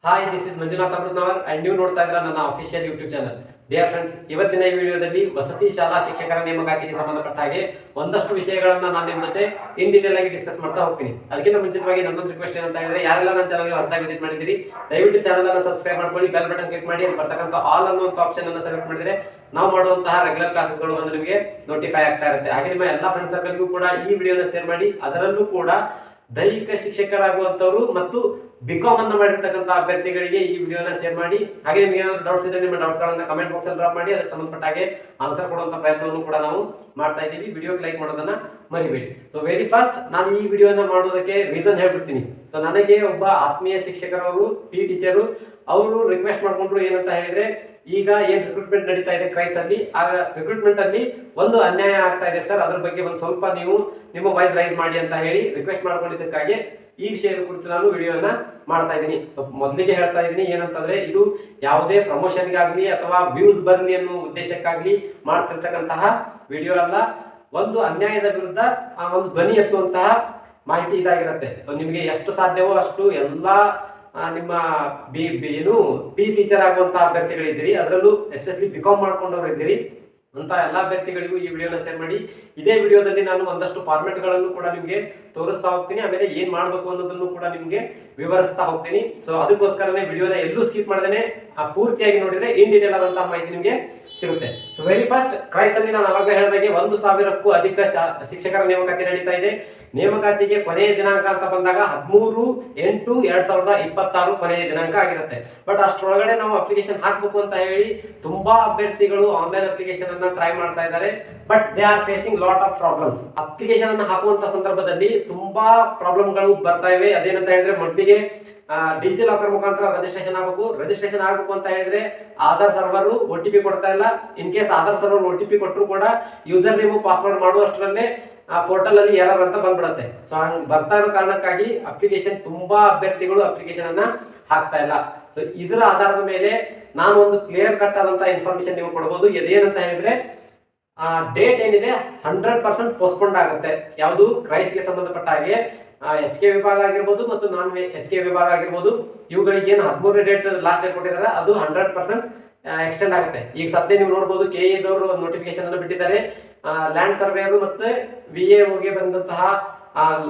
Hi, this is Manjunath Amrutnavar and ನೀವು ನೋಡ್ತಾ ಇದ್ದೀರಾ ನನ್ನ official YouTube channel. Dear friends, ಇವತ್ತಿನ ಈ ವಿಡಿಯೋದಲ್ಲಿ ವಸತಿ ಶಾಲಾ ಶಿಕ್ಷಕರ ನೇಮಕಾತಿಗೆ ಸಂಬಂಧಪಟ್ಟ ಹಾಗೆ ಒಂದಷ್ಟು ವಿಷಯಗಳನ್ನ ನಾನು ನಿಮ್ಮ ಜೊತೆ ಇನ್ ಡೀಟೇಲ್ ಆಗಿ ಡಿಸ್ಕಸ್ ಮಾಡ್ತಾ ಹೋಗ್ತೀನಿ. ಅದಕ್ಕಿಂತ ಮುಂಚಿತವಾಗಿ ನನ್ನೊಂದು ರಿಕ್ವೆಸ್ಟ್ ಏನಂತ ಹೇಳಿದ್ರೆ, ಯಾರೆಲ್ಲ ನನ್ನ ಚಾನಲ್ಗೆ ಹೊಸದಾಗಿ ವಿಸಿಟ್ ಮಾಡಿದ್ದೀರಿ ದಯವಿಟ್ಟು ಚಾನಲ್ ಅನ್ನು ಸಬ್ಸ್ಕ್ರೈಬ್ ಮಾಡ್ಕೊಳ್ಳಿ, ಬೆಲ್ ಬಟನ್ ಕ್ಲಿಕ್ ಮಾಡಿ, ಅಲ್ಲಿ ಬರ್ತಕ್ಕಂಥ ಆಲ್ ಅನ್ನುವಂಥ ಆಪ್ಷನ್ ಅನ್ನು ಸೆಲೆಕ್ಟ್ ಮಾಡಿದ್ರೆ ನಾವು ಮಾಡುವಂತಹ ರೆಗ್ಯುಲರ್ ಕ್ಲಾಸಸ್ಗಳು ಒಂದು ನಿಮಗೆ ನೋಟಿಫೈ ಆಗ್ತಾ ಇರುತ್ತೆ. ಹಾಗೆ ನಿಮ್ಮ ಎಲ್ಲ ಫ್ರೆಂಡ್ಸ್ ಸರ್ಕಲ್ಗೂ ಕೂಡ ಈ ವಿಡಿಯೋನ ಶೇರ್ ಮಾಡಿ. ಅದರಲ್ಲೂ ಕೂಡ ದೈಹಿಕ ಶಿಕ್ಷಕರಾಗುವಂತವರು ಮತ್ತು ಬಿಕಾಮ್ ಅನ್ನು ಮಾಡಿರ್ತಕ್ಕಂಥ ಅಭ್ಯರ್ಥಿಗಳಿಗೆ ಈ ವಿಡಿಯೋನ ಶೇರ್ ಮಾಡಿ. ಹಾಗೆ ನಿಮಗೆ ಏನಾದರೂ ಡೌಟ್ಸ್ ಇದ್ದರೆ ನಿಮ್ಮ ಡೌಟ್ಸ್ ಗಳನ್ನ ಕಮೆಂಟ್ ಬಾಕ್ಸ್ ಅಲ್ಲಿ ಡ್ರಾಪ್ ಮಾಡಿ. ಅದಕ್ಕೆ ಸಂಬಂಧಪಟ್ಟ ಹಾಗೆ ಆನ್ಸರ್ ಕೊಡುವಂತ ಪ್ರಯತ್ನವನ್ನು ಕೂಡ ನಾವು ಮಾಡ್ತಾ ಇದ್ದೀವಿ. ವಿಡಿಯೋಗೆ ಲೈಕ್ ಮಾಡೋದನ್ನ ಮರಿಬೇಡಿ. ಸೊ ವೆರಿ ಫಸ್ಟ್ ನಾನು ಈ ವಿಡಿಯೋನ ಮಾಡೋದಕ್ಕೆ ರೀಸನ್ ಹೇಳ್ಬಿಡ್ತೀನಿ. ಸೊ ನನಗೆ ಒಬ್ಬ ಆತ್ಮೀಯ ಶಿಕ್ಷಕರವರು ಟೀಚರು ಅವರು ರಿಕ್ವೆಸ್ಟ್ ಮಾಡ್ಕೊಂಡ್ರು. ಏನಂತ ಹೇಳಿದ್ರೆ, ಈಗ ಏನ್ ರಿಕ್ರೂಟ್ಮೆಂಟ್ ನಡೀತಾ ಇದೆ ಕ್ರೈಸ್ ಅಲ್ಲಿ, ಆ ರಿಕ್ರೂಟ್ಮೆಂಟ್ ಅಲ್ಲಿ ಒಂದು ಅನ್ಯಾಯ ಆಗ್ತಾ ಇದೆ ಸರ್, ಅದ್ರ ಬಗ್ಗೆ ಒಂದು ಸ್ವಲ್ಪ ನೀವು ನಿಮ್ಮ ವಾಯ್ಸ್ ರೈಸ್ ಮಾಡಿ ಅಂತ ಹೇಳಿ ರಿಕ್ವೆಸ್ಟ್ ಮಾಡ್ಕೊಂಡಿದ್ದಕ್ಕಾಗಿ ಈ ವಿಷಯದ ಕುರಿತು ನಾನು ವಿಡಿಯೋನ ಮಾಡ್ತಾ ಇದ್ದೀನಿ. ಸೊ ಮೊದಲಿಗೆ ಹೇಳ್ತಾ ಇದ್ದೀನಿ ಏನಂತಂದ್ರೆ, ಇದು ಯಾವುದೇ ಪ್ರಮೋಷನ್ಗಾಗ್ಲಿ ಅಥವಾ ವ್ಯೂಸ್ ಬರ್ಲಿ ಅನ್ನೋ ಉದ್ದೇಶಕ್ಕಾಗ್ಲಿ ಮಾಡ್ತಿರ್ತಕ್ಕಂತಹ ವಿಡಿಯೋ ಅಲ್ಲ. ಒಂದು ಅನ್ಯಾಯದ ವಿರುದ್ಧ ಒಂದು ಧ್ವನಿ ಎತ್ತುವಂತಹ ಮಾಹಿತಿ ಇದಾಗಿರುತ್ತೆ. ಸೊ ನಿಮಗೆ ಎಷ್ಟು ಸಾಧ್ಯವೋ ಅಷ್ಟು ಎಲ್ಲಾ ನಿಮ್ಮ ಏನು ಟೀಚರ್ ಆಗುವಂತಹ ಅಭ್ಯರ್ಥಿಗಳಿದ್ದೀರಿ, ಅದರಲ್ಲೂ ಎಸ್ಪೆಷಲಿ ಬಿಕಾಮ್ ಮಾಡ್ಕೊಂಡವ್ರು ಇದ್ದೀರಿ ಅಂತ ಎಲ್ಲ ಅಭ್ಯರ್ಥಿಗಳಿಗೂ ಈ ವಿಡಿಯೋನ ಶೇರ್ ಮಾಡಿ. ಇದೇ ವಿಡಿಯೋದಲ್ಲಿ ನಾನು ಒಂದಷ್ಟು ಫಾರ್ಮೆಟ್ ಗಳನ್ನು ಕೂಡ ನಿಮಗೆ ತೋರಿಸ್ತಾ ಹೋಗ್ತೀನಿ. ಆಮೇಲೆ ಏನ್ ಮಾಡ್ಬೇಕು ಅನ್ನೋದನ್ನು ಕೂಡ ನಿಮ್ಗೆ ವಿವರಿಸ್ತಾ ಹೋಗ್ತೀನಿ. ಸೊ ಅದಕ್ಕೋಸ್ಕರನೇ ವಿಡಿಯೋನ ಎಲ್ಲೂ ಸ್ಕಿಪ್ ಮಾಡದೇನೆ ಪೂರ್ತಿಯಾಗಿ ನೋಡಿದ್ರೆ ಇನ್ ಡೀಟೇಲ್ ಆದಂತಹ ಮಾಹಿತಿ ನಿಮಗೆ ಸಿಗುತ್ತೆ. ಸೊ ವೆರಿ ಫಸ್ಟ್, ಕ್ರೈಸ್ ಅಲ್ಲಿ ನಾನು ಅವಾಗ ಹೇಳಿದಾಗೆ 1,000ಕ್ಕೂ ಅಧಿಕ ಶಿಕ್ಷಕರ ನೇಮಕಾತಿ ನಡೀತಾ ಇದೆ. ನೇಮಕಾತಿಗೆ ಕೊನೆಯ ದಿನಾಂಕ ಅಂತ ಬಂದಾಗ 13/8/2026 ಕೊನೆಯ ದಿನಾಂಕ ಆಗಿರುತ್ತೆ. ಬಟ್ ಅಷ್ಟರೊಳಗಡೆ ನಾವು ಅಪ್ಲಿಕೇಶನ್ ಹಾಕ್ಬೇಕು ಅಂತ ಹೇಳಿ ತುಂಬಾ ಅಭ್ಯರ್ಥಿಗಳು ಆನ್ಲೈನ್ ಅಪ್ಲಿಕೇಶನ್ ಅನ್ನ ಟ್ರೈ ಮಾಡ್ತಾ ಇದ್ದಾರೆ. But they are facing lot of problems. Application ಅನ್ನು ಹಾಕುವಂತ ಸಂದರ್ಭದಲ್ಲಿ ತುಂಬಾ ಪ್ರಾಬ್ಲಮ್ಗಳು ಬರ್ತಾ ಇವೆ. ಅದೇನಂತ ಹೇಳಿದ್ರೆ, ಮೊದಲಿಗೆ ಡಿಜಿ ಲಾಕರ್ ಮುಖಾಂತರ ರಿಜಿಸ್ಟ್ರೇಷನ್ ಆಗಬೇಕು. ರಿಜಿಸ್ಟ್ರೇಷನ್ ಆಗಬೇಕು ಅಂತ ಹೇಳಿದ್ರೆ ಆಧಾರ್ ಸರ್ವರ್ OTP ಕೊಡ್ತಾ ಇಲ್ಲ. In case Aadhaar server OTP ಕೊಟ್ಟರು ಕೂಡ ಯೂಸರ್ ನೇಮ್ ಪಾಸ್ವರ್ಡ್ ಮಾಡುವಷ್ಟರಲ್ಲೇ ಪೋರ್ಟಲ್ ಅಲ್ಲಿ ಎರರ್ ಅಂತ ಬಂದ್ಬಿಡುತ್ತೆ. ಸೊ ಹಂಗ್ ಬರ್ತಾ ಇರೋ ಕಾರಣಕ್ಕಾಗಿ ಅಪ್ಲಿಕೇಶನ್ ತುಂಬಾ ಅಭ್ಯರ್ಥಿಗಳು ಅಪ್ಲಿಕೇಶನ್ ಅನ್ನ ಹಾಕ್ತಾ ಇಲ್ಲ. ಸೊ ಇದರ ಆಧಾರದ ಮೇಲೆ ನಾನು ಒಂದು ಕ್ಲಿಯರ್ ಕಟ್ ಆದಂತಹ ಇನ್ಫಾರ್ಮೇಶನ್ ನೀವು ಕೊಡಬಹುದು. ಇದೇನಂತ ಹೇಳಿದ್ರೆ, ಡೇಟ್ ಏನಿದೆ 100% ಪೋಸ್ಟ್ಪೋಂಡ್ ಆಗುತ್ತೆ. ಯಾವುದು ಕ್ರೈಸ್ಗೆ ಸಂಬಂಧಪಟ್ಟ ಹಾಗೆ HK ವಿಭಾಗ ಆಗಿರ್ಬೋದು ಮತ್ತು ನಾನ್ HK ವಿಭಾಗ ಆಗಿರ್ಬೋದು, ಇವುಗಳಿಗೆ ಏನು 13ನೇ ಡೇಟ್ ಲಾಸ್ಟ್ ಡೇಟ್ ಕೊಟ್ಟಿದ್ದಾರೆ ಅದು 100% ಎಕ್ಸ್ಟೆಂಡ್ ಆಗುತ್ತೆ. ಈಗ ಸದ್ಯ ನೀವು ನೋಡಬಹುದು, KE ದವರು ನೋಟಿಫಿಕೇಶನ್ ಅನ್ನು ಬಿಟ್ಟಿದ್ದಾರೆ. ಲ್ಯಾಂಡ್ ಸರ್ವೇಯರ್ ಮತ್ತೆ VAOಗೆ ಬಂದಂತಹ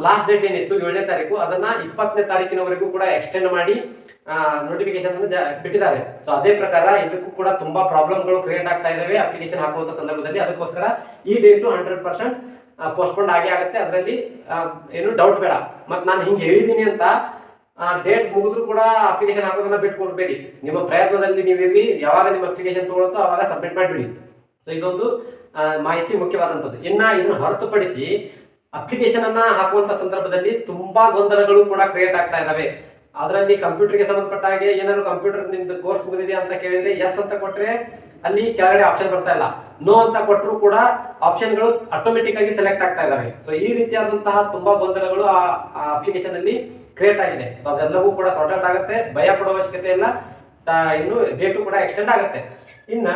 ಲಾಸ್ಟ್ ಡೇಟ್ ಏನಿತ್ತು 7ನೇ ತಾರೀಕು, ಅದನ್ನ 20ನೇ ತಾರೀಕಿನವರೆಗೂ ಕೂಡ ಎಕ್ಸ್ಟೆಂಡ್ ಮಾಡಿ ನೋಟಿಫಿಕೇಶನ್ ಅನ್ನು ಬಿಟ್ಟಿದ್ದಾರೆ. ಸೊ ಅದೇ ಪ್ರಕಾರ ಇದಕ್ಕೂ ಕೂಡ ತುಂಬಾ ಪ್ರಾಬ್ಲಮ್ಗಳು ಕ್ರಿಯೇಟ್ ಆಗ್ತಾ ಇದಾವೆ ಅಪ್ಲಿಕೇಶನ್ ಹಾಕುವಂತ ಸಂದರ್ಭದಲ್ಲಿ. ಅದಕ್ಕೋಸ್ಕರ ಈ ಡೇಟು 100% ಪೋಸ್ಟ್ಪೋಂಡ್ ಆಗೇ ಆಗುತ್ತೆ. ಅದರಲ್ಲಿ ಏನು ಡೌಟ್ ಬೇಡ. ಮತ್ತೆ ನಾನು ಹಿಂಗೆ ಹೇಳಿದ್ದೀನಿ ಅಂತ ಡೇಟ್ ಮುಗಿದ್ರು ಕೂಡ ಅಪ್ಲಿಕೇಶನ್ ಹಾಕೋದನ್ನ ಬಿಟ್ಕೊಡ್ಬೇಡಿ. ನಿಮ್ಮ ಪ್ರಯತ್ನದಲ್ಲಿ ನೀವಿರ್ಲಿ, ಯಾವಾಗ ನಿಮ್ಮ ಅಪ್ಲಿಕೇಶನ್ ತಗೊಳುತ್ತೋ ಅವಾಗ ಸಬ್ಮಿಟ್ ಮಾಡಿಬಿಡಿ. ಸೊ ಇದೊಂದು ಮಾಹಿತಿ ಮುಖ್ಯವಾದಂಥದ್ದು. ಇನ್ನ ಇದನ್ನು ಹೊರತುಪಡಿಸಿ ಅಪ್ಲಿಕೇಶನ್ ಅನ್ನ ಹಾಕುವಂತ ಸಂದರ್ಭದಲ್ಲಿ ತುಂಬಾ ಗೊಂದಲಗಳು ಕೂಡ ಕ್ರಿಯೇಟ್ ಆಗ್ತಾ ಇದಾವೆ. ಅದರಲ್ಲಿ ಕಂಪ್ಯೂಟರ್ಗೆ ಸಂಬಂಧಪಟ್ಟ ಹಾಗೆ ಏನಾದ್ರು ಕಂಪ್ಯೂಟರ್ ನಿಮ್ದು ಕೋರ್ಸ್ ಮುಗಿದಿದೆ ಅಂತ ಕೇಳಿದ್ರೆ ಎಸ್ ಅಂತ ಕೊಟ್ರೆ ಅಲ್ಲಿ ಕೆಳಗಡೆ ಆಪ್ಷನ್ ಬರ್ತಾ ಇಲ್ಲ. ನೋ ಅಂತ ಕೊಟ್ಟರು ಕೂಡ ಆಪ್ಷನ್ಗಳು ಆಟೋಮೆಟಿಕ್ ಆಗಿ ಸೆಲೆಕ್ಟ್ ಆಗ್ತಾ ಇದಾವೆ. ಸೊ ಈ ರೀತಿಯಾದಂತಹ ತುಂಬಾ ಗೊಂದಲಗಳು ಆ ಅಪ್ಲಿಕೇಶನ್ ಅಲ್ಲಿ ಕ್ರಿಯೇಟ್ ಆಗಿದೆ. ಸೊ ಅದೆಲ್ಲವೂ ಕೂಡ ಸಾರ್ಟ್ ಔಟ್ ಆಗುತ್ತೆ, ಭಯ ಪಡುವ ಅವಶ್ಯಕತೆ ಇಲ್ಲ. ಇನ್ನು ಡೇಟು ಕೂಡ ಎಕ್ಸ್ಟೆಂಡ್ ಆಗುತ್ತೆ. ಇನ್ನ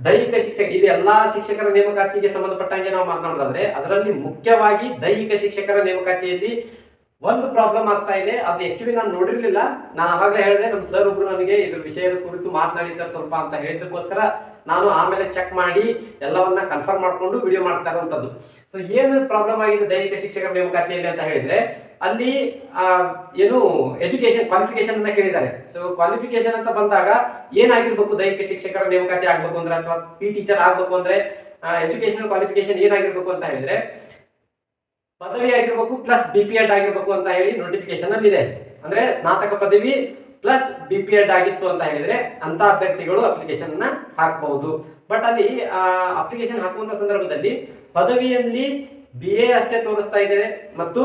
ದೈಹಿಕ ಶಿಕ್ಷಕ, ಇದು ಎಲ್ಲಾ ಶಿಕ್ಷಕರ ನೇಮಕಾತಿಗೆ ಸಂಬಂಧಪಟ್ಟಂಗೆ ನಾವು ಮಾತನಾಡೋದಾದ್ರೆ, ಅದರಲ್ಲಿ ಮುಖ್ಯವಾಗಿ ದೈಹಿಕ ಶಿಕ್ಷಕರ ನೇಮಕಾತಿಯಲ್ಲಿ ಒಂದು ಪ್ರಾಬ್ಲಮ್ ಆಗ್ತಾ ಇದೆ. ಅದು ಆಕ್ಚುಲಿ ನಾನು ನೋಡಿರ್ಲಿಲ್ಲ. ನಾನು ಅವಾಗಲೇ ಹೇಳಿದೆ, ನಮ್ಮ ಸರ್ ಒಬ್ರು ನನಗೆ ಇದ್ರ ವಿಷಯದ ಕುರಿತು ಮಾತನಾಡಿ ಸರ್ ಸ್ವಲ್ಪ ಅಂತ ಹೇಳಿದ್ದಕ್ಕೋಸ್ಕರ ನಾನು ಆಮೇಲೆ ಚೆಕ್ ಮಾಡಿ ಎಲ್ಲವನ್ನ ಕನ್ಫರ್ಮ್ ಮಾಡ್ಕೊಂಡು ವಿಡಿಯೋ ಮಾಡ್ತಾ ಇರುವಂತದ್ದು. ಸೊ ಏನು ಪ್ರಾಬ್ಲಮ್ ಆಗಿದೆ ದೈಹಿಕ ಶಿಕ್ಷಕರ ನೇಮಕಾತಿಯಲ್ಲಿ ಅಂತ ಹೇಳಿದ್ರೆ, ಅಲ್ಲಿ ಏನು ಎಜುಕೇಶನ್ ಕ್ವಾಲಿಫಿಕೇಶನ್ ಅನ್ನ ಕೇಳಿದ್ದಾರೆ. ಸೊ ಕ್ವಾಲಿಫಿಕೇಶನ್ ಅಂತ ಬಂದಾಗ ಏನಾಗಿರ್ಬೇಕು, ದೈಹಿಕ ಶಿಕ್ಷಕರ ನೇಮಕಾತಿ ಆಗ್ಬೇಕು ಅಂದ್ರೆ ಅಥವಾ ಟೀಚರ್ ಆಗ್ಬೇಕು ಅಂದ್ರೆ ಎಜುಕೇಶನಲ್ ಕ್ವಾಲಿಫಿಕೇಶನ್ ಏನಾಗಿರ್ಬೇಕು ಅಂತ ಹೇಳಿದ್ರೆ, ಪದವಿ ಆಗಿರ್ಬೇಕು ಪ್ಲಸ್ BPEd ಆಗಿರ್ಬೇಕು ಅಂತ ಹೇಳಿ ನೋಟಿಫಿಕೇಶನ್ ಅಲ್ಲಿ ಇದೆ. ಅಂದ್ರೆ ಸ್ನಾತಕ ಪದವಿ ಪ್ಲಸ್ BPEd ಆಗಿತ್ತು ಅಂತ ಹೇಳಿದ್ರೆ ಅಂತ ಅಭ್ಯರ್ಥಿಗಳು ಅಪ್ಲಿಕೇಶನ್ ಅನ್ನ ಹಾಕಬಹುದು. ಬಟ್ ಅಲ್ಲಿ ಅಪ್ಲಿಕೇಶನ್ ಹಾಕುವಂತ ಸಂದರ್ಭದಲ್ಲಿ ಪದವಿಯಲ್ಲಿ BA ಅಷ್ಟೇ ತೋರಿಸ್ತಾ ಇದೆ ಮತ್ತು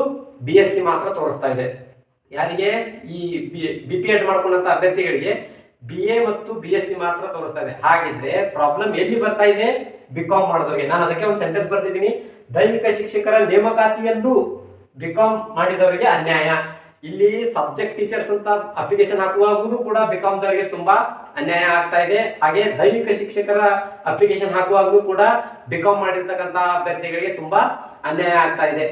BSc ಮಾತ್ರ ತೋರಿಸ್ತಾ ಇದೆ. ಯಾರಿಗೆ ಈ BPEd ಮಾಡ್ಕೊಂಡಂತ ಅಭ್ಯರ್ಥಿಗಳಿಗೆ BA ಮತ್ತು BSc ಮಾತ್ರ ತೋರಿಸ್ತಾ ಇದೆ. ಹಾಗಿದ್ರೆ ಪ್ರಾಬ್ಲಮ್ ಎಲ್ಲಿ ಬರ್ತಾ ಇದೆ, ಬಿಕಾಮ್ ಮಾಡಿದವರಿಗೆ. ನಾನು ಅದಕ್ಕೆ ಒಂದು ಸೆಂಟೆನ್ಸ್ ಬರ್ತಿದ್ದೀನಿ, ದೈಹಿಕ ಶಿಕ್ಷಕರ ನೇಮಕಾತಿಯಲ್ಲೂ ಬಿಕಾಮ್ ಮಾಡಿದವರಿಗೆ ಅನ್ಯಾಯ. ಇಲ್ಲಿ ಸಬ್ಜೆಕ್ಟ್ ಟೀಚರ್ಸ್ ಅಂತ ಅಪ್ಲಿಕೇಶನ್ ಹಾಕುವಾಗೂ ಕೂಡ ಬಿಕಾಮ್ ದವರಿಗೆ ತುಂಬಾ ಅನ್ಯಾಯ ಆಗ್ತಾ ಇದೆ. ಹಾಗೆ ದೈಹಿಕ ಶಿಕ್ಷಕರ ಅಪ್ಲಿಕೇಶನ್ ಹಾಕುವಾಗೂ ಕೂಡ ಬಿಕಾಮ್ ಮಾಡಿರ್ತಕ್ಕಂಥ ಅಭ್ಯರ್ಥಿಗಳಿಗೆ ತುಂಬಾ ಅನ್ಯಾಯ ಆಗ್ತಾ ಇದೆ.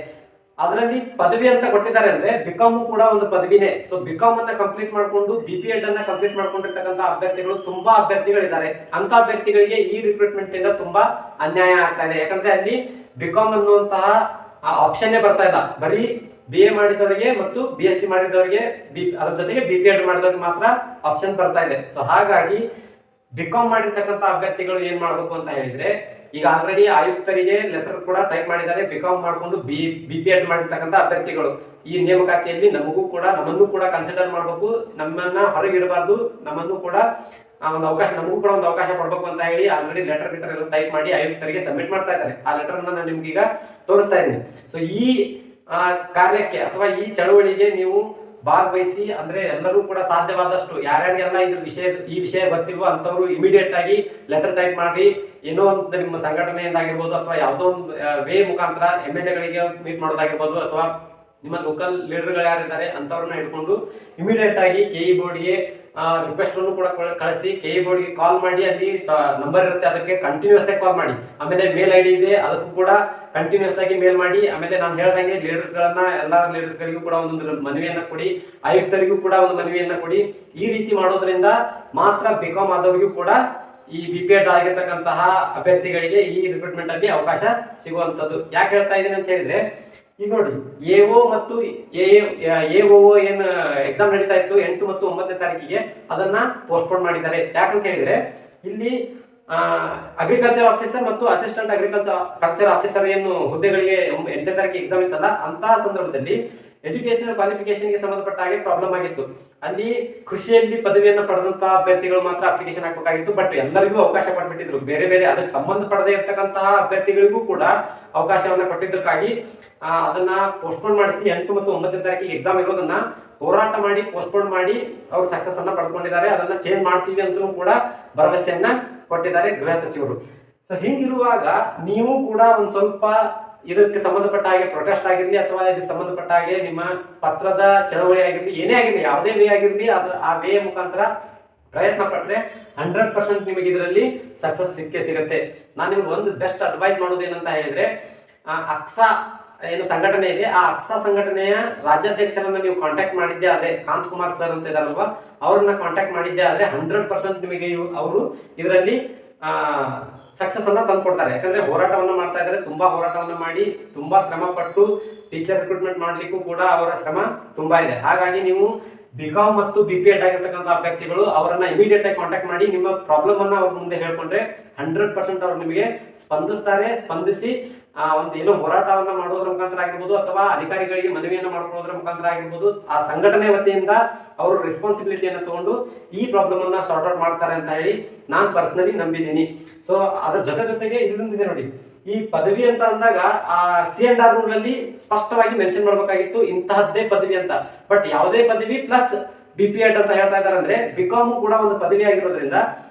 ಅದರಲ್ಲಿ ಪದವಿ ಅಂತ ಕೊಟ್ಟಿದ್ದಾರೆ ಅಂದ್ರೆ ಬಿಕಾಮ್ ಕೂಡ ಒಂದು ಪದವಿನೇ. ಸೊ ಬಿಕಾಮ್ ಅನ್ನ ಕಂಪ್ಲೀಟ್ ಮಾಡ್ಕೊಂಡು BPEd ಅನ್ನ ಕಂಪ್ಲೀಟ್ ಮಾಡ್ಕೊಂಡಿರ್ತಕ್ಕಂಥ ಅಭ್ಯರ್ಥಿಗಳು ತುಂಬಾ ಅಭ್ಯರ್ಥಿಗಳಿದ್ದಾರೆ. ಅಂತ ಅಭ್ಯರ್ಥಿಗಳಿಗೆ ಈ ರಿಕ್ರೂಟ್ಮೆಂಟ್ ಇಂದ ತುಂಬಾ ಅನ್ಯಾಯ ಆಗ್ತಾ ಇದೆ. ಯಾಕಂದ್ರೆ ಅಲ್ಲಿ ಬಿಕಾಮ್ ಅನ್ನುವಂತಹ ಆಪ್ಷನ್ನೇ ಬರ್ತಾ ಇಲ್ಲ. ಬರೀ BA ಮಾಡಿದವರಿಗೆ ಮತ್ತು BSc ಮಾಡಿದವರಿಗೆ ಅದ್ರ ಜೊತೆಗೆ BPEd ಮಾಡಿದವ್ರಿಗೆ ಮಾತ್ರ ಆಪ್ಷನ್ ಬರ್ತಾ ಇದೆ. ಸೊ ಹಾಗಾಗಿ ಬಿಕಾಮ್ ಮಾಡಿರ್ತಕ್ಕಂಥ ಅಭ್ಯರ್ಥಿಗಳು ಏನ್ ಮಾಡ್ಬೇಕು ಅಂತ ಹೇಳಿದ್ರೆ, ಈಗ ಆಲ್ರೆಡಿ ಆಯುಕ್ತರಿಗೆ ಲೆಟರ್ ಕೂಡ ಟೈಪ್ ಮಾಡಿದ್ದಾರೆ. ಬಿಕಾಮ್ ಮಾಡ್ಕೊಂಡು BPEd ಮಾಡಿರ್ತಕ್ಕಂಥ ಅಭ್ಯರ್ಥಿಗಳು ಈ ನೇಮಕಾತಿಯಲ್ಲಿ ನಮ್ಮನ್ನು ಕೂಡ ಕನ್ಸಿಡರ್ ಮಾಡಬೇಕು, ನಮ್ಮನ್ನ ಹೊರಗಿಡಬಾರ್ದು, ನಮ್ಮನ್ನು ಕೂಡ ನಮಗೂ ಕೂಡ ಒಂದು ಅವಕಾಶ ಕೊಡ್ಬೇಕು ಅಂತ ಹೇಳಿ ಆಲ್ರೆಡಿ ಲೆಟರ್ ಎಲ್ಲ ಟೈಪ್ ಮಾಡಿ ಆಯುಕ್ತರಿಗೆ ಸಬ್ಮಿಟ್ ಮಾಡ್ತಾ ಇದ್ದಾರೆ. ಆ ಲೆಟರ್ ಅನ್ನ ನಾನು ನಿಮ್ಗೆ ಈಗ ತೋರಿಸ್ತಾ ಇದ್ದೀನಿ. ಸೊ ಈ ಕಾರ್ಯಕ್ಕೆ ಅಥವಾ ಈ ಚಳವಳಿಗೆ ನೀವು ಭಾಗವಹಿಸಿ. ಅಂದ್ರೆ ಎಲ್ಲರೂ ಕೂಡ ಸಾಧ್ಯವಾದಷ್ಟು ಯಾರ್ಯಾರಿಗೆಲ್ಲ ಈ ವಿಷಯ ಗೊತ್ತಿಲ್ವೋ ಅಂತವರು ಇಮಿಡಿಯೇಟ್ ಆಗಿ ಲೆಟರ್ ಟೈಪ್ ಮಾಡಿ ಏನೋ ಒಂದು ನಿಮ್ಮ ಸಂಘಟನೆಯಿಂದ ಆಗಿರ್ಬೋದು ಅಥವಾ ಯಾವುದೋ ಒಂದು ವೇ ಮುಖಾಂತರ MLA ಮೀಟ್ ಮಾಡೋದಾಗಿರ್ಬೋದು ಅಥವಾ ನಿಮ್ಮ ಲೋಕಲ್ ಲೀಡರ್ಗಳು ಯಾರಿದ್ದಾರೆ ಅಂತವ್ರನ್ನ ಹಿಡ್ಕೊಂಡು ಇಮಿಡಿಯೇಟ್ ಆಗಿ KE ಬೋರ್ಡ್ಗೆ ರಿಕ್ವೆಸ್ಟ್ ಅನ್ನು ಕೂಡ ಕಳಿಸಿ KE ಬೋರ್ಡ್ಗೆ ಕಾಲ್ ಮಾಡಿ. ಅಲ್ಲಿ ನಂಬರ್ ಇರುತ್ತೆ, ಅದಕ್ಕೆ ಕಂಟಿನ್ಯೂಸ್ ಆಗಿ ಕಾಲ್ ಮಾಡಿ. ಆಮೇಲೆ ಮೇಲ್ ID ಇದೆ, ಅದಕ್ಕೂ ಕೂಡ ಕಂಟಿನ್ಯೂಸ್ ಆಗಿ ಮೇಲ್ ಮಾಡಿ. ಆಮೇಲೆ ನಾನು ಹೇಳ್ದಂಗೆ ಎಲ್ಲ ಲೀಡರ್ಸ್ಗಳಿಗೂ ಕೂಡ ಒಂದೊಂದು ಮನವಿಯನ್ನ ಕೊಡಿ, ಆಯುಕ್ತರಿಗೂ ಕೂಡ ಒಂದು ಮನವಿಯನ್ನ ಕೊಡಿ. ಈ ರೀತಿ ಮಾಡೋದ್ರಿಂದ ಮಾತ್ರ ಬಿಕಾಮ್ ಆದವರಿಗೂ ಕೂಡ ಈ BPEd ಆಗಿರ್ತಕ್ಕಂತಹ ಅಭ್ಯರ್ಥಿಗಳಿಗೆ ಈ ರಿಕ್ರೂಟ್ಮೆಂಟ್ ಅಲ್ಲಿ ಅವಕಾಶ ಸಿಗುವಂತದ್ದು. ಯಾಕೆ ಹೇಳ್ತಾ ಇದ್ದೀನಿ ಅಂತ ಹೇಳಿದ್ರೆ, ಈಗ ನೋಡಿ AO ಮತ್ತು AOO ಏನ್ ಎಕ್ಸಾಮ್ ನಡೀತಾ ಇತ್ತು 8 ಮತ್ತು 9ನೇ ತಾರೀಕಿಗೆ, ಅದನ್ನ ಪೋಸ್ಟ್ಪೋನ್ ಮಾಡಿದ್ದಾರೆ. ಯಾಕಂತ ಹೇಳಿದ್ರೆ ಇಲ್ಲಿ ಅಗ್ರಿಕಲ್ಚರ್ ಆಫೀಸರ್ ಮತ್ತು ಅಸಿಸ್ಟೆಂಟ್ ಅಗ್ರಿಕಲ್ಚರ್ ಆಫೀಸರ್ ಏನು ಹುದ್ದೆಗಳಿಗೆ 8ನೇ ತಾರೀಕಿಗೆ ಎಕ್ಸಾಮ್ ಇತ್ತಲ್ಲ, ಅಂತಹ ಸಂದರ್ಭದಲ್ಲಿ ಎಜುಕೇಶನಲ್ ಕ್ವಾಲಿಫಿಕೇಶನ್ಗೆ ಸಂಬಂಧಪಟ್ಟ ಹಾಗೆ ಪ್ರಾಬ್ಲಮ್ ಆಗಿತ್ತು. ಅಲ್ಲಿ ಕೃಷಿಯಲ್ಲಿ ಪದವಿಯನ್ನು ಪಡೆದಂತ ಅಭ್ಯರ್ಥಿಗಳು ಮಾತ್ರ ಅಪ್ಲಿಕೇಶನ್ ಹಾಕಬೇಕಾಗಿತ್ತು. ಬಟ್ ಎಲ್ಲರಿಗೂ ಅವಕಾಶ ಕೊಟ್ಬಿಟ್ಟಿದ್ರು. ಬೇರೆ ಅದಕ್ಕೆ ಸಂಬಂಧಪಡದೇ ಇರತಕ್ಕಂತಹ ಅಭ್ಯರ್ಥಿಗಳಿಗೂ ಕೂಡ ಅವಕಾಶವನ್ನ ಕೊಟ್ಟಿದ್ದಕ್ಕಾಗಿ ಅದನ್ನ ಪೋಸ್ಟ್ಪೋನ್ ಮಾಡಿಸಿ 8 ಮತ್ತು 9ನೇ ತಾರೀಕಿಗೆ ಎಕ್ಸಾಮ್ ಇರೋದನ್ನ ಹೋರಾಟ ಮಾಡಿ ಪೋಸ್ಟ್ಪೋನ್ ಮಾಡಿ ಅವರು ಸಕ್ಸಸ್ ಅನ್ನ ಪಡ್ಕೊಂಡಿದ್ದಾರೆ. ಅದನ್ನ ಚೇಂಜ್ ಮಾಡ್ತೀವಿ ಅಂತಲೂ ಕೂಡ ಭರವಸೆಯನ್ನ ಕೊಟ್ಟಿದ್ದಾರೆ ಗೃಹ ಸಚಿವರು. ಸೊ ಹಿಂಗಿರುವಾಗ ನೀವು ಕೂಡ ಒಂದ್ ಸ್ವಲ್ಪ ಇದಕ್ಕೆ ಸಂಬಂಧಪಟ್ಟ ಹಾಗೆ ಪ್ರೊಟೆಸ್ಟ್ ಆಗಿರ್ಲಿ ಅಥವಾ ಇದಕ್ಕೆ ಸಂಬಂಧಪಟ್ಟ ಹಾಗೆ ನಿಮ್ಮ ಪತ್ರದ ಚಳವಳಿ ಆಗಿರ್ಲಿ, ಏನೇ ಆಗಿರ್ಲಿ, ಯಾವುದೇ ವೇ ಆಗಿರ್ಲಿ, ಆ ವೇ ಮುಖಾಂತರ ಪ್ರಯತ್ನ ಪಟ್ರೆ 100% ನಿಮಗೆ ಇದರಲ್ಲಿ ಸಕ್ಸಸ್ ಸಿಗುತ್ತೆ. ನಾನು ನಿಮ್ಗೆ ಒಂದು ಬೆಸ್ಟ್ ಅಡ್ವೈಸ್ ಮಾಡೋದು ಏನಂತ ಹೇಳಿದ್ರೆ, ಅಕ್ಸಾ ಏನು ಸಂಘಟನೆ ಇದೆ, ಆ ಅಕ್ಸಾ ಸಂಘಟನೆಯ ರಾಜ್ಯಾಧ್ಯಕ್ಷರನ್ನ ನೀವು ಕಾಂಟ್ಯಾಕ್ಟ್ ಮಾಡಿದ್ದೆ ಆದ್ರೆ, ಕಾಂತ್ ಕುಮಾರ್ ಸರ್ ಅಂತ ಇದಾರಲ್ವಾ, ಅವ್ರನ್ನ ಕಾಂಟ್ಯಾಕ್ಟ್ ಮಾಡಿದ್ದೆ ಆದ್ರೆ 100% ನಿಮಗೆ ಅವರು ಇದರಲ್ಲಿ ಸಕ್ಸಸ್ ಅನ್ನ ತಂದ್ಕೊಡ್ತಾರೆ. ಯಾಕಂದ್ರೆ ಹೋರಾಟವನ್ನ ಮಾಡ್ತಾ ಇದ್ದಾರೆ, ತುಂಬಾ ಹೋರಾಟವನ್ನ ಮಾಡಿ ತುಂಬಾ ಶ್ರಮ ಪಟ್ಟು ಟೀಚರ್ ರಿಕ್ರೂಟ್ಮೆಂಟ್ ಮಾಡ್ಲಿಕ್ಕೂ ಕೂಡ ಅವರ ಶ್ರಮ ತುಂಬಾ ಇದೆ. ಹಾಗಾಗಿ ನೀವು ಬಿಕಾಮ್ ಮತ್ತು BPEd ಆಗಿರ್ತಕ್ಕಂಥ ಅಭ್ಯರ್ಥಿಗಳು ಅವರನ್ನ ಇಮಿಡಿಯೇಟ್ ಆಗಿ ಕಾಂಟ್ಯಾಕ್ಟ್ ಮಾಡಿ ನಿಮ್ಮ ಪ್ರಾಬ್ಲಮ್ ಅನ್ನ ಅವ್ರ ಮುಂದೆ ಹೇಳ್ಕೊಂಡ್ರೆ 100% ಅವ್ರು ನಿಮಗೆ ಸ್ಪಂದಿಸಿ ಒಂದು ಏನೋ ಹೋರಾಟವನ್ನ ಮಾಡೋದ್ರ ಮುಖಾಂತರ ಆಗಿರ್ಬೋದು ಅಥವಾ ಅಧಿಕಾರಿಗಳಿಗೆ ಮನವಿಯನ್ನ ಮಾಡ್ಕೊಳ್ಳೋದ್ರ ಮುಖಾಂತರ ಆಗಿರ್ಬೋದು, ಆ ಸಂಘಟನೆ ವತಿಯಿಂದ ಅವರು ರೆಸ್ಪಾನ್ಸಿಬಿಲಿಟಿಯನ್ನು ತಗೊಂಡು ಈ ಪ್ರಾಬ್ಲಮ್ ಅನ್ನ ಸಾರ್ಟ್ ಔಟ್ ಮಾಡ್ತಾರೆ ಅಂತ ಹೇಳಿ ನಾನು ಪರ್ಸನಲಿ ನಂಬಿದ್ದೀನಿ. ಸೊ ಅದ್ರ ಜೊತೆಗೆ ಇಲ್ಲೊಂದಿದೆ ನೋಡಿ, ಈ ಪದವಿ ಅಂತ ಅಂದಾಗ ಆ C&R ರೂಲ್ ಅಲ್ಲಿ ಸ್ಪಷ್ಟವಾಗಿ ಮೆನ್ಷನ್ ಮಾಡ್ಬೇಕಾಗಿತ್ತು ಇಂತಹದ್ದೇ ಪದವಿ ಅಂತ. ಬಟ್ ಯಾವುದೇ ಪದವಿ ಪ್ಲಸ್ BPEd ಅಂತ ಹೇಳ್ತಾ ಇದ್ದಾರೆ ಅಂದ್ರೆ ಬಿಕಾಮ್ ಕೂಡ ಒಂದು ಪದವಿ ಆಗಿರೋದ್ರಿಂದ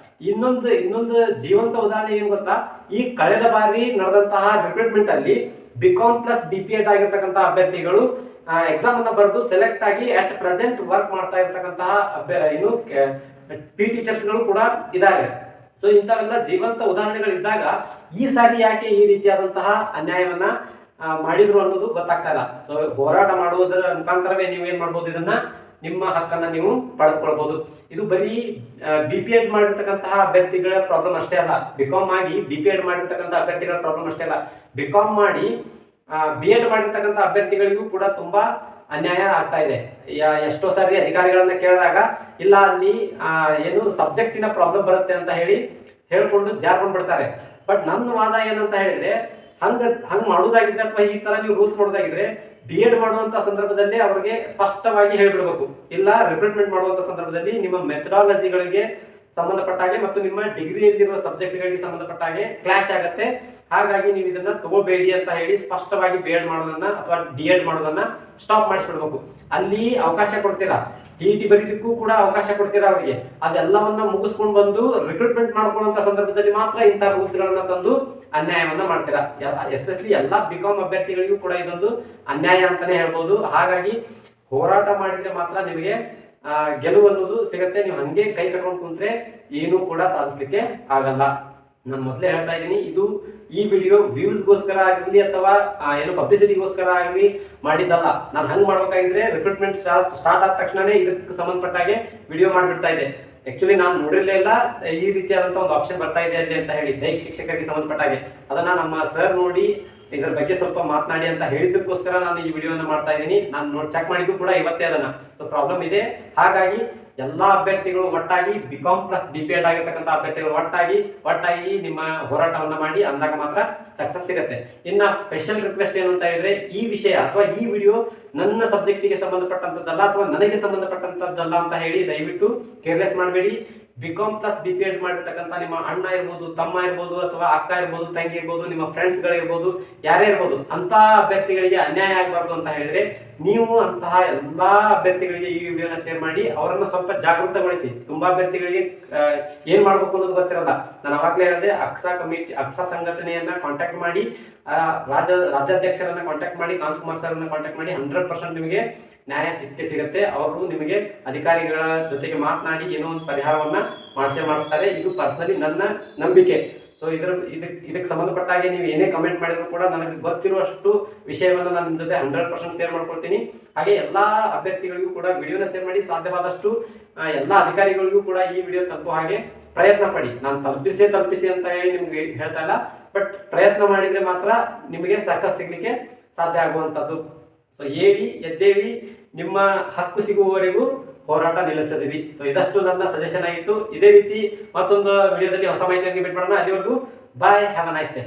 ಇನ್ನೊಂದು ಜೀವಂತ ಉದಾಹರಣೆ ಏನ್ ಗೊತ್ತಾ, ಈ ಕಳೆದ ಬಾರಿ ನಡೆದಂತಹ ರಿಕ್ರೂಟ್ಮೆಂಟ್ ಅಲ್ಲಿ ಬಿಕಾಮ್ ಪ್ಲಸ್ BPEd ಆಗಿರ್ತಕ್ಕಂತಹ ಅಭ್ಯರ್ಥಿಗಳು ಎಕ್ಸಾಮ್ ಅನ್ನ ಬರೆದು ಸೆಲೆಕ್ಟ್ ಆಗಿ ಅಟ್ ಪ್ರೆಸೆಂಟ್ ವರ್ಕ್ ಮಾಡ್ತಾ ಇರ್ತಕ್ಕಂತಹ ಟೀಚರ್ಸ್ಗಳು ಕೂಡ ಇದ್ದಾರೆ. ಸೊ ಇಂಥವೆಲ್ಲ ಜೀವಂತ ಉದಾಹರಣೆಗಳಿದ್ದಾಗ ಈ ಸಾರಿ ಯಾಕೆ ಈ ರೀತಿಯಾದಂತಹ ಅನ್ಯಾಯವನ್ನ ಮಾಡಿದ್ರು ಅನ್ನೋದು ಗೊತ್ತಾಗ್ತಾ ಇಲ್ಲ. ಸೊ ಹೋರಾಟ ಮಾಡುವುದರ ಮುಖಾಂತರವೇ ನೀವು ಏನ್ ಮಾಡ್ಬೋದು, ಇದನ್ನ ನಿಮ್ಮ ಹಕ್ಕನ್ನ ನೀವು ಪಡೆದುಕೊಳ್ಬಹುದು. ಇದು ಬರೀ BPEd ಮಾಡಿರ್ತಕ್ಕಂತಹ ಅಭ್ಯರ್ಥಿಗಳ ಪ್ರಾಬ್ಲಮ್ ಅಷ್ಟೇ ಅಲ್ಲ, ಬಿಕಾಮ್ ಆಗಿ BPEd ಮಾಡಿರ್ತಕ್ಕಂಥ ಅಭ್ಯರ್ಥಿಗಳ ಪ್ರಾಬ್ಲಮ್ ಅಷ್ಟೇ ಅಲ್ಲ, ಬಿಕಾಮ್ ಮಾಡಿ BEd ಮಾಡಿರ್ತಕ್ಕಂಥ ಅಭ್ಯರ್ಥಿಗಳಿಗೂ ಕೂಡ ತುಂಬಾ ಅನ್ಯಾಯ ಆಗ್ತಾ ಇದೆ. ಎಷ್ಟೋ ಸಾರಿ ಅಧಿಕಾರಿಗಳನ್ನ ಕೇಳಿದಾಗ ಇಲ್ಲ ಅಲ್ಲಿ ಏನು ಸಬ್ಜೆಕ್ಟಿನ ಪ್ರಾಬ್ಲಮ್ ಬರುತ್ತೆ ಅಂತ ಹೇಳ್ಕೊಂಡು ಜಾರ್ಕೊಂಡ್ ಬಿಡ್ತಾರೆ. ಬಟ್ ನನ್ನ ವಾದ ಏನಂತ ಹೇಳಿದ್ರೆ, ಹಂಗ್ ಮಾಡುವುದಾಗಿದ್ರೆ ಅಥವಾ ಈ ತರ ನೀವು ರೂಲ್ಸ್ ಮಾಡೋದಾಗಿದ್ರೆ BEd ಮಾಡುವಂತ ಸಂದರ್ಭದಲ್ಲಿ ಅವರಿಗೆ ಸ್ಪಷ್ಟವಾಗಿ ಹೇಳ್ಬಿಡ್ಬೇಕು. ಇಲ್ಲ ರಿಕ್ರೂಟ್ಮೆಂಟ್ ಮಾಡುವಂತ ಸಂದರ್ಭದಲ್ಲಿ ನಿಮ್ಮ ಮೆಥಡಾಲಜಿಗಳಿಗೆ ಸಂಬಂಧಪಟ್ಟ ಹಾಗೆ ಮತ್ತು ನಿಮ್ಮ ಡಿಗ್ರಿಯಲ್ಲಿರುವ ಸಬ್ಜೆಕ್ಟ್ಗಳಿಗೆ ಸಂಬಂಧಪಟ್ಟ ಹಾಗೆ ಕ್ಲಾಶ್ ಆಗತ್ತೆ. ಹಾಗಾಗಿ ನೀವು ಇದನ್ನ ತಗೋಬೇಡಿ ಅಂತ ಹೇಳಿ ಸ್ಪಷ್ಟವಾಗಿ BEd ಮಾಡೋದನ್ನ ಅಥವಾ DEd ಮಾಡೋದನ್ನ ಸ್ಟಾಪ್ ಮಾಡಿಸ್ಬಿಡ್ಬೇಕು. ಅಲ್ಲಿ ಅವಕಾಶ ಕೊಡ್ತೀರಾ, TET ಬರೀಲಿಕ್ಕೂ ಕೂಡ ಅವಕಾಶ ಕೊಡ್ತೀರಾ ಅವರಿಗೆ. ಅದೆಲ್ಲವನ್ನ ಮುಗಿಸ್ಕೊಂಡು ಬಂದು ರಿಕ್ರೂಟ್ಮೆಂಟ್ ಮಾಡ್ಕೊಳ್ಳುವಂತ ಸಂದರ್ಭದಲ್ಲಿ ಮಾತ್ರ ಇಂಥ ರೂಲ್ಸ್ ಗಳನ್ನ ತಂದು ಅನ್ಯಾಯವನ್ನ ಮಾಡ್ತೀರಾ. ಎಸ್ಪೆಷಲಿ ಎಲ್ಲಾ ಬಿಕಾಮ್ ಅಭ್ಯರ್ಥಿಗಳಿಗೂ ಕೂಡ ಇದೊಂದು ಅನ್ಯಾಯ ಅಂತಾನೆ ಹೇಳ್ಬೋದು. ಹಾಗಾಗಿ ಹೋರಾಟ ಮಾಡಿದ್ರೆ ಮಾತ್ರ ನಿಮಗೆ ಗೆಲುವು ಅನ್ನೋದು ಸಿಗತ್ತೆ. ನೀವು ಹಂಗೆ ಕೈ ಕಟ್ಕೊಂಡು ಕುಂತ್ರೆ ಏನೂ ಕೂಡ ಸಾಧಿಸ್ಲಿಕ್ಕೆ ಆಗಲ್ಲ. ನಾನು ಮೊದಲೇ ಹೇಳ್ತಾ ಇದ್ದೀನಿ, ಇದು ಈ ವಿಡಿಯೋ ವ್ಯೂಸ್ಗೋಸ್ಕರ ಆಗಲಿ ಅಥವಾ ಏನು ಪಬ್ಲಿಸಿಟಿಗೋಸ್ಕರ ಆಗಲಿ ಮಾಡಿದ್ದಲ್ಲ. ನಾನು ಹಂಗೆ ಮಾಡ್ಬೇಕಾಗಿದ್ರೆ ರಿಕ್ರೂಟ್ಮೆಂಟ್ ಸ್ಟಾರ್ಟ್ ಆದ ತಕ್ಷಣನೇ ಇದಕ್ಕೆ ಸಂಬಂಧಪಟ್ಟಾಗೆ ವಿಡಿಯೋ ಮಾಡಿಬಿಡ್ತಾ ಇದ್ದೆ. ಆಕ್ಚುಲಿ ನಾನು ನೋಡಿರಲೇ ಇಲ್ಲ ಈ ರೀತಿಯಾದಂಥ ಒಂದು ಆಪ್ಷನ್ ಬರ್ತಾ ಇದೆ ಅಲ್ಲಿ ಅಂತ ಹೇಳಿ, ದೈಹಿಕ ಶಿಕ್ಷಕರಿಗೆ ಸಂಬಂಧಪಟ್ಟಾಗೆ. ಅದನ್ನ ನಮ್ಮ ಸರ್ ನೋಡಿ ಇದ್ರ ಬಗ್ಗೆ ಸ್ವಲ್ಪ ಮಾತನಾಡಿ ಅಂತ ಹೇಳಿದ್ದಕ್ಕೋಸ್ಕರ ನಾನು ಈ ವಿಡಿಯೋನ ಮಾಡ್ತಾ ಇದ್ದೀನಿ. ನಾನು ಚೆಕ್ ಮಾಡಿದ್ದು ಕೂಡ ಇವತ್ತೇ ಅದನ್ನ. ಸೊ ಪ್ರಾಬ್ಲಮ್ ಇದೆ, ಹಾಗಾಗಿ ಎಲ್ಲಾ ಅಭ್ಯರ್ಥಿಗಳು ಒಟ್ಟಾಗಿ ಬಿಕಾಮ್ ಪ್ಲಸ್ BPEd ಆಗಿರ್ತಕ್ಕಂಥ ಅಭ್ಯರ್ಥಿಗಳು ಒಟ್ಟಾಗಿ ನಿಮ್ಮ ಹೋರಾಟವನ್ನ ಮಾಡಿ, ಅಂದಾಗ ಮಾತ್ರ ಸಕ್ಸಸ್ ಸಿಗುತ್ತೆ. ಇನ್ನ ಸ್ಪೆಷಲ್ ರಿಕ್ವೆಸ್ಟ್ ಏನು ಅಂತ ಹೇಳಿದ್ರೆ, ಈ ವಿಷಯ ಅಥವಾ ಈ ವಿಡಿಯೋ ನನ್ನ ಸಬ್ಜೆಕ್ಟಿಗೆ ಸಂಬಂಧಪಟ್ಟಂತದ್ದಲ್ಲ ಅಥವಾ ನನಗೆ ಸಂಬಂಧಪಟ್ಟಂತದ್ದಲ್ಲ ಅಂತ ಹೇಳಿ ದಯವಿಟ್ಟು ಕೇರ್ಲೆಸ್ ಮಾಡಬೇಡಿ. ಬಿಕಾಮ್ ಪ್ಲಸ್ BPEd ಮಾಡಿರ್ತಕ್ಕಂಥ ನಿಮ್ಮ ಅಣ್ಣ ಇರ್ಬೋದು, ತಮ್ಮ ಇರ್ಬೋದು, ಅಥವಾ ಅಕ್ಕ ಇರ್ಬೋದು, ತಂಗಿ ಇರ್ಬೋದು, ನಿಮ್ಮ ಫ್ರೆಂಡ್ಸ್ ಗಳಿರ್ಬೋದು, ಯಾರೇ ಇರ್ಬೋದು, ಅಂತ ಅಭ್ಯರ್ಥಿಗಳಿಗೆ ಅನ್ಯಾಯ ಆಗಬಾರ್ದು ಅಂತ ಹೇಳಿದ್ರೆ ನೀವು ಅಂತಹ ಎಲ್ಲಾ ಅಭ್ಯರ್ಥಿಗಳಿಗೆ ಈ ವಿಡಿಯೋನ ಶೇರ್ ಮಾಡಿ ಅವರನ್ನು ಸ್ವಲ್ಪ ಜಾಗೃತಗೊಳಿಸಿ. ತುಂಬಾ ಅಭ್ಯರ್ಥಿಗಳಿಗೆ ಏನ್ ಮಾಡ್ಬೇಕು ಅನ್ನೋದು ಗೊತ್ತಿರಲ್ಲ. ನಾನು ಅವಾಗಲೇ ಹೇಳಿದೆ, ಅಕ್ಸಾ ಸಂಘಟನೆಯನ್ನ ಕಾಂಟ್ಯಾಕ್ಟ್ ಮಾಡಿ, ರಾಜ್ಯಾಧ್ಯಕ್ಷರನ್ನ ಕಾಂಟ್ಯಾಕ್ಟ್ ಮಾಡಿ, ಕಾಂತಕುಮಾರ್ ಸರ್ ಅನ್ನ ಕಾಂಟ್ಯಾಕ್ಟ್ ಮಾಡಿ, 100% ನಿಮಗೆ ನ್ಯಾಯ ಸಿಗುತ್ತೆ. ಅವರು ನಿಮಗೆ ಅಧಿಕಾರಿಗಳ ಜೊತೆಗೆ ಮಾತನಾಡಿ ಏನೋ ಒಂದು ಪರಿಹಾರವನ್ನ ಮಾಡಿಸ್ತಾರೆ. ಇದು ಪರ್ಸನಲಿ ನನ್ನ ನಂಬಿಕೆ. ಸೊ ಇದಕ್ಕೆ ಸಂಬಂಧಪಟ್ಟಾಗೆ ನೀವು ಏನೇ ಕಮೆಂಟ್ ಮಾಡಿದ್ರು ಕೂಡ ನನಗೆ ಗೊತ್ತಿರುವಷ್ಟು ವಿಷಯವನ್ನು ನಾನು ನಿಮ್ಮ ಜೊತೆ 100% ಶೇರ್ ಮಾಡ್ಕೊಳ್ತೀನಿ. ಹಾಗೆ ಎಲ್ಲಾ ಅಭ್ಯರ್ಥಿಗಳಿಗೂ ಕೂಡ ವಿಡಿಯೋನ ಶೇರ್ ಮಾಡಿ, ಸಾಧ್ಯವಾದಷ್ಟು ಎಲ್ಲಾ ಅಧಿಕಾರಿಗಳಿಗೂ ಕೂಡ ಈ ವಿಡಿಯೋ ತಲುಪುವ ಹಾಗೆ ಪ್ರಯತ್ನ ಪಡಿ. ನಾನು ತಲುಪಿಸಿ ಅಂತ ಹೇಳಿ ನಿಮ್ಗೆ ಹೇಳ್ತಾ ಇಲ್ಲ, ಬಟ್ ಪ್ರಯತ್ನ ಮಾಡಿದ್ರೆ ಮಾತ್ರ ನಿಮಗೆ ಸಕ್ಸಸ್ ಸಿಗ್ಲಿಕ್ಕೆ ಸಾಧ್ಯ ಆಗುವಂಥದ್ದು. ಸೊ ಎದ್ದೇಳಿ ನಿಮ್ಮ ಹಕ್ಕು ಸಿಗುವವರೆಗೂ ಹೋರಾಟ ನಿಲ್ಲಿಸದಿರಿ. ಸೊ ಇದಷ್ಟು ನನ್ನ ಸಜೆಷನ್ ಆಗಿತ್ತು. ಇದೇ ರೀತಿ ಮತ್ತೊಂದು ವಿಡಿಯೋದಲ್ಲಿ ಹೊಸ ಮಾಹಿತಿಯನ್ನು ಭೇಟಿ ಮಾಡೋಣ. ಅಲ್ಲಿವರೆಗೂ ಬಾಯ್, ಹ್ಯಾವ್ ಅ ನೈಸ್ ಡೇ.